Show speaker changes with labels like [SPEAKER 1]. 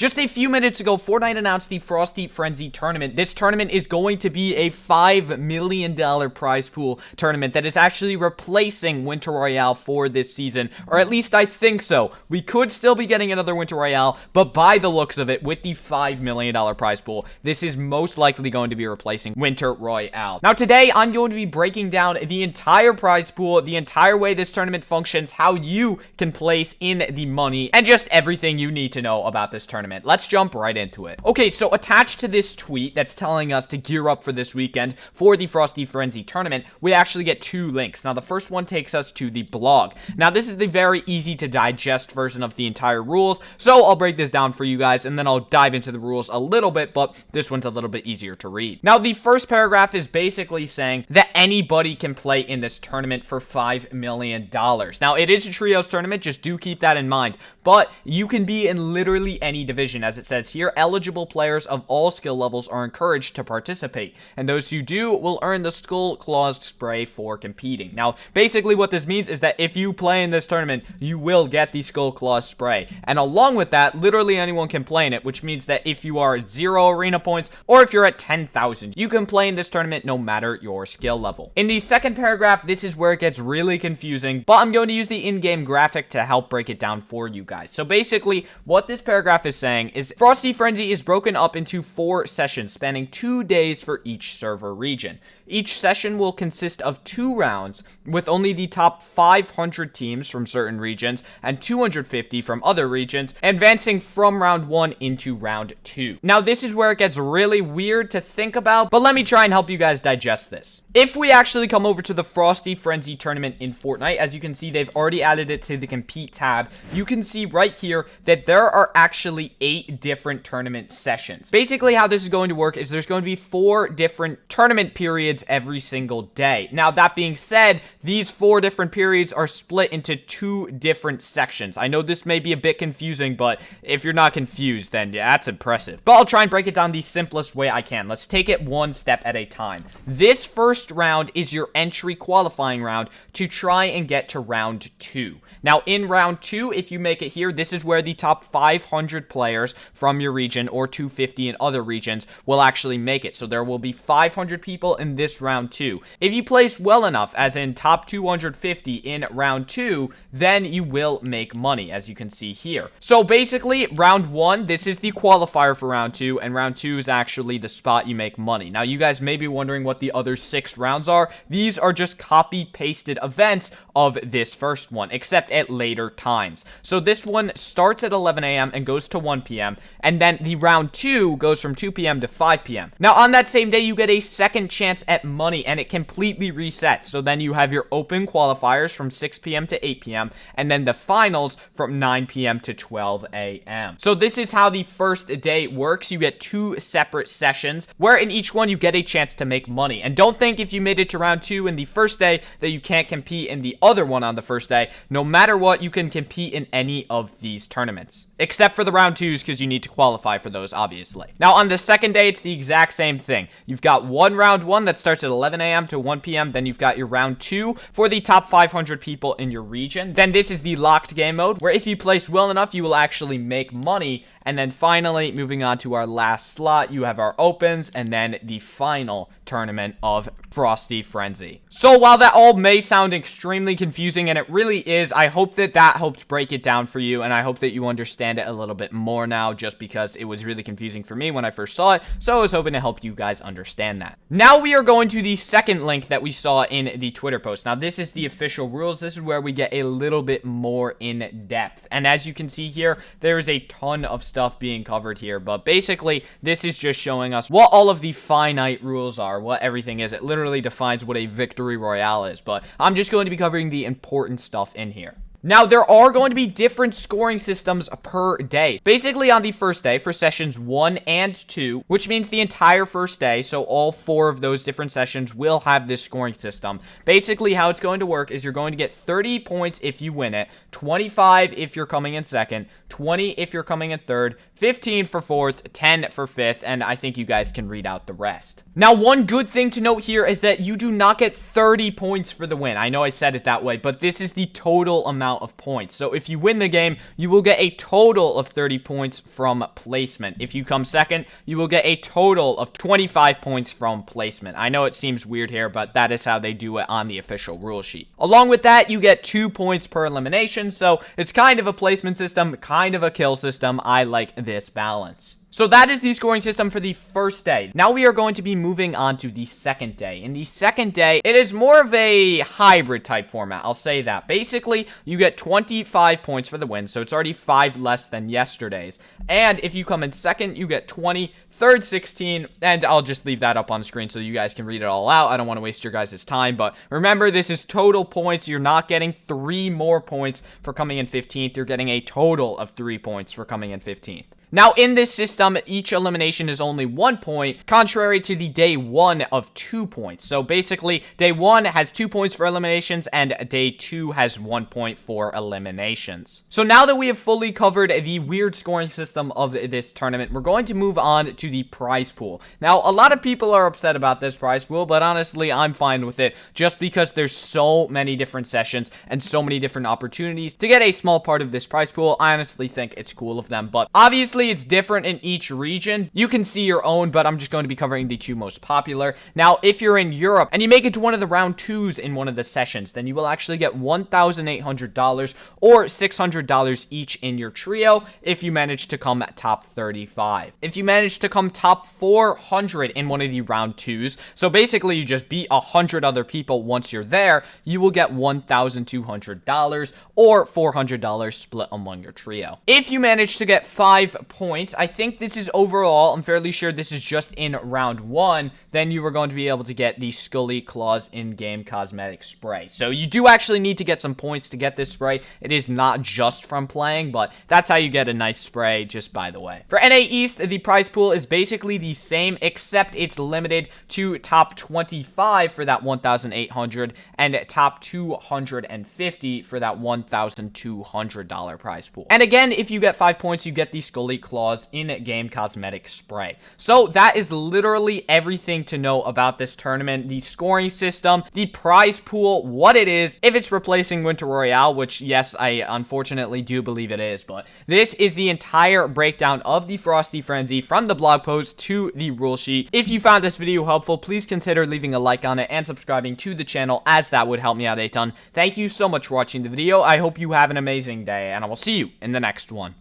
[SPEAKER 1] Just a few minutes ago, Fortnite announced the Frosty Frenzy tournament. This tournament is going to be a $5 million prize pool tournament that is actually replacing Winter Royale for this season, or at least I think so. We could still be getting another Winter Royale, but by the looks of it, with the $5 million prize pool, this is most likely going to be replacing Winter Royale. Now today, I'm going to be breaking down the entire prize pool, the entire way this tournament functions, how you can place in the money, and just everything you need to know about this tournament. Let's jump right into it. Okay, so attached to this tweet that's telling us to gear up for this weekend for the Frosty Frenzy tournament, we actually get two links. Now, the first one takes us to the blog. Now, this is the very easy to digest version of the entire rules, so I'll break this down for you guys, and then I'll dive into the rules a little bit, but this one's a little bit easier to read. Now, the first paragraph is basically saying that anybody can play in this tournament for $5 million. Now, it is a trios tournament, just do keep that in mind, but you can be in literally any division. As it says here, eligible players of all skill levels are encouraged to participate, and those who do will earn the Skull Claws spray for competing. Now, basically what this means is that if you play in this tournament, you will get the Skull Claws spray, and along with that, literally anyone can play in it, which means that if you are at 0 arena points, or if you're at 10,000, you can play in this tournament no matter your skill level. In the second paragraph, this is where it gets really confusing, but I'm going to use the in-game graphic to help break it down for you guys. So basically, what this paragraph is saying is Frosty Frenzy is broken up into 4 sessions spanning 2 days for each server region. Each session will consist of 2 rounds, with only the top 500 teams from certain regions and 250 from other regions, advancing from round 1 into round 2. Now, this is where it gets really weird to think about, but let me try and help you guys digest this. If we actually come over to the Frosty Frenzy tournament in Fortnite, as you can see, they've already added it to the Compete tab. You can see right here that there are actually 8 different tournament sessions. Basically, how this is going to work is there's going to be 4 different tournament periods every single day. Now, that being said, these 4 different periods are split into 2 different sections. I know this may be a bit confusing, but if you're not confused, then yeah, that's impressive. But I'll try and break it down the simplest way I can. Let's take it one step at a time. This first round is your entry qualifying round to try and get to round 2. Now, in round 2, if you make it here, this is where the top 500 players from your region or 250 in other regions will actually make it. So there will be 500 people in this round 2. If you place well enough, as in top 250 in round 2, then you will make money, as you can see here. So basically, round 1, this is the qualifier for round 2, and round 2 is actually the spot you make money. Now, you guys may be wondering what the other 6 rounds are. These are just copy-pasted events of this first one, except at later times. So this one starts at 11 a.m. and goes to 1 p.m. and then the round 2 goes from 2 p.m. to 5 p.m. Now, on that same day, you get a second chance at money, and it completely resets. So then you have your open qualifiers from 6 p.m. to 8 p.m. and then the finals from 9 p.m. to 12 a.m. So this is how the first day works. You get 2 separate sessions where in each one you get a chance to make money. And don't think if you made it to round 2 in the first day that you can't compete in the other one on the first day. No matter what, you can compete in any of these tournaments, except for the round 2s, because you need to qualify for those, obviously. Now, on the second day, it's the exact same thing. You've got round 1 that starts at 11 a.m. to 1 p.m. Then you've got your round 2 for the top 500 people in your region. Then this is the locked game mode, where if you place well enough, you will actually make money. And then finally, moving on to our last slot, you have our opens and then the final tournament of Frosty Frenzy. So while that all may sound extremely confusing, and it really is, I hope that helped break it down for you, and I hope that you understand it a little bit more now, just because it was really confusing for me when I first saw it, so I was hoping to help you guys understand that. Now we are going to the second link that we saw in the Twitter post. Now this is the official rules. This is where we get a little bit more in depth, and as you can see here, there is a ton of stuff being covered here, but basically this is just showing us what all of the finite rules are, what everything is. It literally defines what a victory royale is, but I'm just going to be covering the important stuff in here. Now, there are going to be different scoring systems per day. Basically, on the first day, for sessions 1 and 2, which means the entire first day, so all 4 of those different sessions will have this scoring system. Basically, how it's going to work is you're going to get 30 points if you win it, 25 if you're coming in second, 20 if you're coming in third, 15 for fourth, 10 for fifth, and I think you guys can read out the rest. Now, one good thing to note here is that you do not get 30 points for the win. I know I said it that way, but this is the total amount amount of points. So if you win the game, you will get a total of 30 points from placement. If you come second, you will get a total of 25 points from placement. I know it seems weird here, but that is how they do it on the official rule sheet. Along with that, you get 2 points per elimination, so it's kind of a placement system, kind of a kill system. I like this balance. So that is the scoring system for the first day. Now we are going to be moving on to the second day. In the second day, it is more of a hybrid type format. I'll say that. Basically, you get 25 points for the win, so it's already 5 less than yesterday's. And if you come in second, you get 20, third 16, and I'll just leave that up on the screen so you guys can read it all out. I don't want to waste your guys' time, but remember, this is total points. You're not getting 3 more points for coming in 15th. You're getting a total of 3 points for coming in 15th. Now, in this system, each elimination is only 1 point, contrary to the day 1 of 2 points. So basically, day 1 has 2 points for eliminations, and day 2 has 1 point for eliminations. So now that we have fully covered the weird scoring system of this tournament, we're going to move on to the prize pool. Now, a lot of people are upset about this prize pool, but honestly, I'm fine with it, just because there's so many different sessions and so many different opportunities to get a small part of this prize pool. I honestly think it's cool of them, but obviously, it's different in each region. You can see your own, but I'm just going to be covering the 2 most popular. Now, if you're in Europe and you make it to one of the round 2s in one of the sessions, then you will actually get $1,800 or $600 each in your trio if you manage to come top 35. If you manage to come top 400 in one of the round 2s, so basically you just beat 100 other people once you're there, you will get $1,200 or $400 split among your trio. If you manage to get 5 points, I think this is overall, I'm fairly sure this is just in round 1, then you are going to be able to get the Scully Claws in-game cosmetic spray. So you do actually need to get some points to get this spray. It is not just from playing, but that's how you get a nice spray, just by the way. For NA East, the prize pool is basically the same, except it's limited to top 25 for that 1,800 and top 250 for that $1,200 prize pool. And again, if you get 5 points, you get the Scully Claws in-game cosmetic spray. So that is literally everything to know about this tournament, the scoring system, the prize pool, what it is, if it's replacing Winter Royale, which yes, I unfortunately do believe it is, but this is the entire breakdown of the Frosty Frenzy from the blog post to the rule sheet. If you found this video helpful, please consider leaving a like on it and subscribing to the channel, as that would help me out a ton. Thank you so much for watching the video. I hope you have an amazing day, and I will see you in the next one.